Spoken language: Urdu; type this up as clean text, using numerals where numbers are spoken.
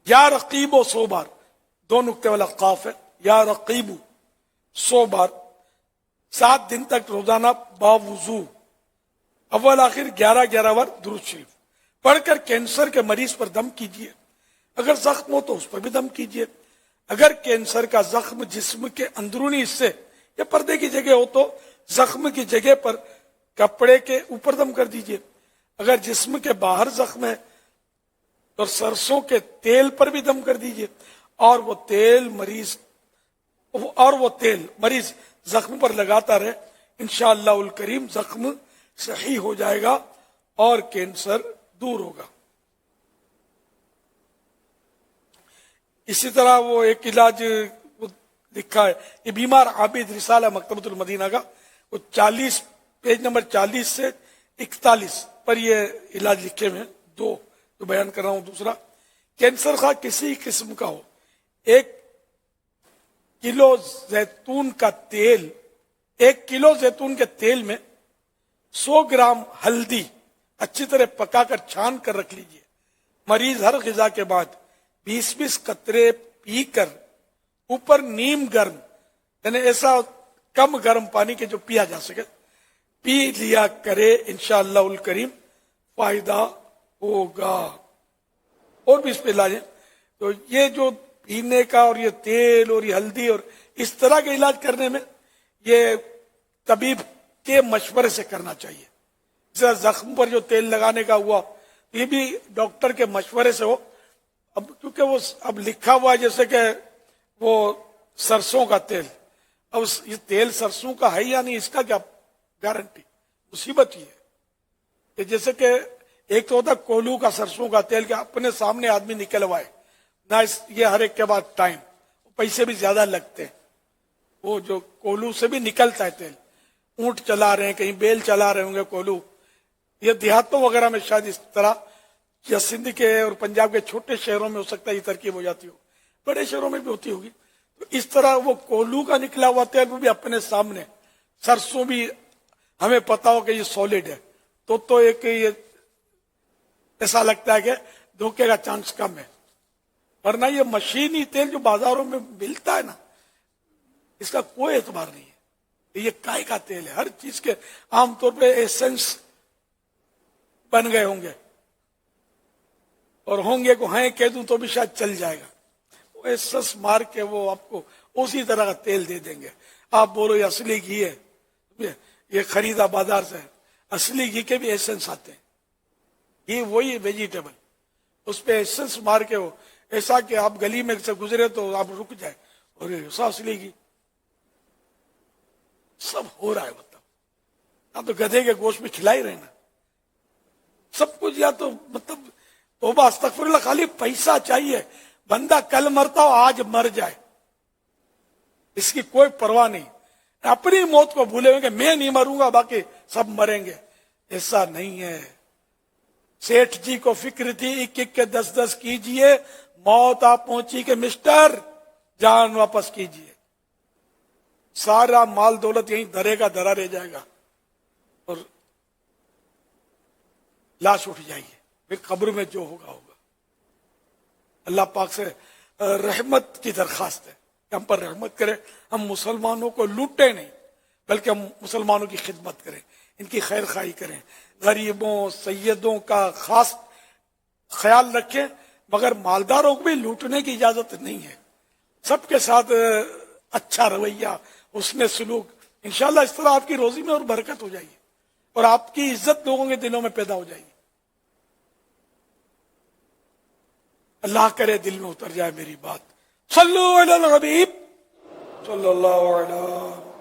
یا رقیبو 100 بار، 2 نقطے والا قاف ہے، یا رقیبو 100 بار 7 دن تک روزانہ باوضو، اول آخر 11 بار درود شریف پڑھ کر کینسر کے مریض پر دم کیجیے۔ اگر زخم ہو تو اس پر بھی دم کیجیے۔ اگر کینسر کا زخم جسم کے اندرونی حصے یا پردے کی جگہ ہو تو زخم کی جگہ پر کپڑے کے اوپر دم کر دیجیے۔ اگر جسم کے باہر زخم ہے تو سرسوں کے تیل پر بھی دم کر دیجیے، اور وہ تیل مریض زخم پر لگاتا رہے، انشاءاللہ الکریم زخم صحیح ہو جائے گا اور کینسر دور ہوگا۔ اسی طرح وہ ایک علاج لکھا ہے، یہ بیمار عابد رسالہ مکتبۃ المدینہ کا، وہ 40 پیج نمبر 40 سے 41 پر یہ علاج لکھے ہوئے ہیں، 2 جو بیان کر رہا ہوں۔ دوسرا، کینسر خواہ کسی قسم کا ہو، 1 کلو زیتون کا تیل، 1 کلو زیتون کے تیل میں 100 گرام ہلدی اچھی طرح پکا کر چھان کر رکھ لیجئے۔ مریض ہر غذا کے بعد 20 قطرے پی کر اوپر نیم گرم، یعنی ایسا کم گرم پانی کے جو پیا جا سکے، پی لیا کرے، انشاءاللہ الکریم فائدہ ہوگا۔ اور بھی اس پہ علاج ہے، تو یہ جو پینے کا اور یہ تیل اور یہ ہلدی اور اس طرح کے علاج کرنے میں یہ طبیب کے مشورے سے کرنا چاہیے۔ جیسے زخم پر جو تیل لگانے کا ہوا، یہ بھی ڈاکٹر کے مشورے سے ہو۔ اب کیونکہ وہ اب لکھا ہوا ہے جیسے کہ وہ سرسوں کا تیل، اب یہ تیل سرسوں کا ہے یا نہیں، اس کا کیا گارنٹی؟ مصیبت یہ ہے کہ جیسے کہ ایک تو ہوتا کولو کا سرسوں کا تیل کہ اپنے سامنے آدمی نکلوائے نہ، یہ ہر ایک کے بعد ٹائم، پیسے بھی زیادہ لگتے ہیں۔ وہ جو کولو سے بھی نکلتا ہے تیل، اونٹ چلا رہے ہیں، کہیں بیل چلا رہے ہوں گے کولو، یہ دیہاتوں وغیرہ میں شاید اس طرح، یا سندھ کے اور پنجاب کے چھوٹے شہروں میں ہو سکتا ہے یہ ترکیب ہو جاتی ہو، بڑے شہروں میں بھی ہوتی ہوگی۔ تو اس طرح وہ کولو کا نکلا ہوا تیل وہ بھی اپنے سامنے، سرسوں بھی ہمیں پتا ہو کہ یہ سالڈ ہے تو ایک یہ ایسا لگتا ہے کہ دھوکے کا چانس کم ہے، ورنہ یہ مشینی تیل جو بازاروں میں ملتا ہے نا، اس کا کوئی اعتبار نہیں ہے۔ یہ کائے کا تیل ہے، ہر چیز کے عام طور پہ ایسنس بن گئے ہوں گے، اور ہوں گے کو ہیں کہہ دوں تو بھی شاید چل جائے گا، وہ ایسنس مار کے وہ آپ کو اسی طرح کا تیل دے دیں گے۔ آپ بولو یہ اصلی گھی ہے، یہ خریدا بازار سے، اصلی گھی کے بھی ایسنس آتے ہیں، یہ وہی ویجیٹیبل، اس پہ ایسنس مار کے وہ ایسا کہ آپ گلی میں سے گزرے تو آپ رک جائے، اور ایسا اصلی گھی سب ہو رہا ہے۔ مطلب آپ تو گدھے کے گوشت میں کھلا ہی رہے نا سب کچھ، یا تو مطلب توبہ استغفر اللہ، خالی پیسہ چاہیے، بندہ کل مرتا ہو آج مر جائے، اس کی کوئی پرواہ نہیں، اپنی موت کو بھولے ہوئے کہ میں نہیں مروں گا باقی سب مریں گے، ایسا نہیں ہے۔ سیٹھ جی کو فکر تھی 1 کے 10 کیجئے، موت آپ پہنچی کہ مسٹر جان واپس کیجئے، سارا مال دولت یہیں دھرے کا دھرا رہ جائے گا اور لاش اٹھ جائیے، پھر قبر میں جو ہوگا ہوگا۔ اللہ پاک سے رحمت کی درخواست ہے کہ ہم پر رحمت کرے، ہم مسلمانوں کو لوٹے نہیں بلکہ ہم مسلمانوں کی خدمت کریں، ان کی خیر خواہی کریں، غریبوں سیدوں کا خاص خیال رکھیں، مگر مالداروں کو بھی لوٹنے کی اجازت نہیں ہے۔ سب کے ساتھ اچھا رویہ، حسن سلوک، انشاءاللہ اس طرح آپ کی روزی میں اور برکت ہو جائے گی اور آپ کی عزت لوگوں کے دلوں میں پیدا ہو جائے گی۔ اللہ کرے دل میں اتر جائے میری بات۔ صلو علی الحبیب صلی اللہ علیہ